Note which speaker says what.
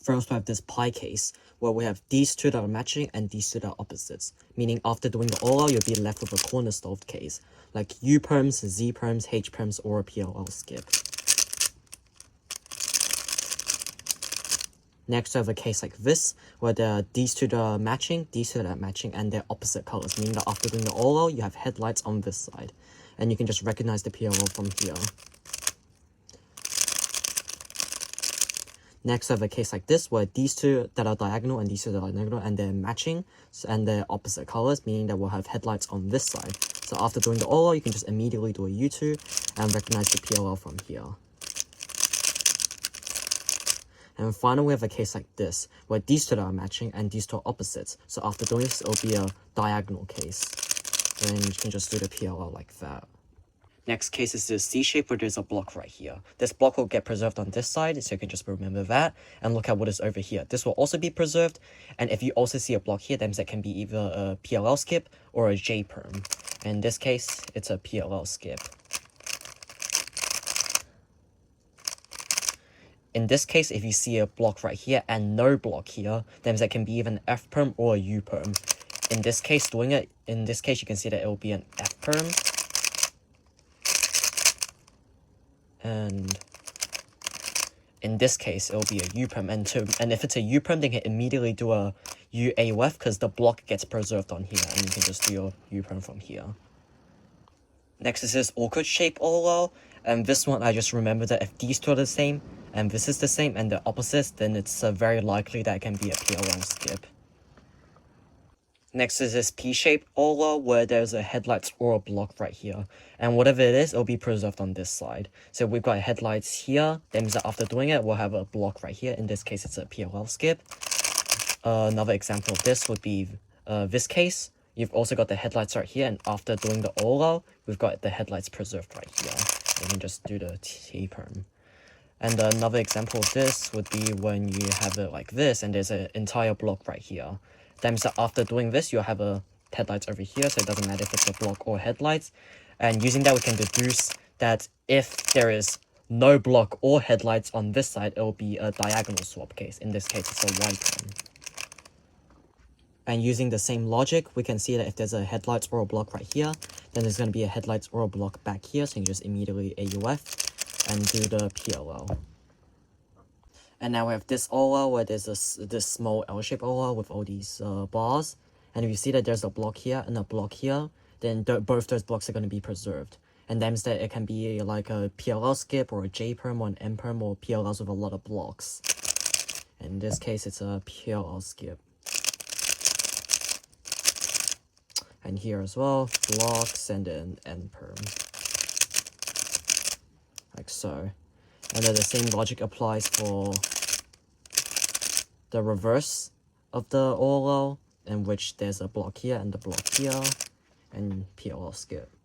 Speaker 1: First, we have this pi case, where we have these two that are matching and these two that are opposites. Meaning after doing the OLL, you'll be left with a corner solved case, like U perms, Z perms, H perms, or a PLL skip. Next, we have a case like this, where there are these two that are matching, these two that are matching, and they're opposite colors, meaning that after doing the OLL, you have headlights on this side. And you can just recognize the PLL from here. Next, I have a case like this, where these two that are diagonal and these two that are diagonal, and they're matching, and they're opposite colors, meaning that we'll have headlights on this side. So after doing the OLL, you can just immediately do a U2 and recognize the PLL from here. And finally, we have a case like this, where these two are matching and these two are opposites. So after doing this, it'll be a diagonal case. Then you can just do the PLL like that. Next case is this C shape where there's a block right here. This block will get preserved on this side, so you can just remember that. And look at what is over here. This will also be preserved. And if you also see a block here, then that can be either a PLL skip or a J perm. In this case, it's a PLL skip. In this case, if you see a block right here and no block here, then that can be even an F perm or a U perm. In this case, you can see that it will be an F perm. And in this case, it will be a U perm. And if it's a U perm, then you can immediately do a UAF because the block gets preserved on here, and you can just do your U perm from here. Next is this awkward shape OLL, and this one I just remembered that if these two are the same, and this is the same, and the opposites, then it's very likely that it can be a PLL skip. Next is this P-shape OLL, where there's a headlights or a block right here. And whatever it is, it'll be preserved on this side. So we've got headlights here, then after doing it, we'll have a block right here. In this case, it's a PLL skip. Another example of this would be this case. You've also got the headlights right here, and after doing the OLL, we've got the headlights preserved right here. You can just do the T-perm. And another example of this would be when you have it like this, and there's an entire block right here. That means that after doing this, you'll have a headlights over here, so it doesn't matter if it's a block or headlights. And using that, we can deduce that if there is no block or headlights on this side, it will be a diagonal swap case. In this case, it's a Y perm. And using the same logic, we can see that if there's a headlights or a block right here, then there's going to be a headlights or a block back here, so you can just immediately AUF and do the PLL. And now we have this OLL where there's this small L-shaped OLL with all these bars. And if you see that there's a block here and a block here, then both those blocks are going to be preserved. And that means that it can be like a PLL skip or a J perm or an M perm or PLLs with a lot of blocks. In this case, it's a PLL skip. And here as well, blocks and then N perm. Like so. And then the same logic applies for the reverse of the OLL, in which there's a block here and the block here, and PLL skip.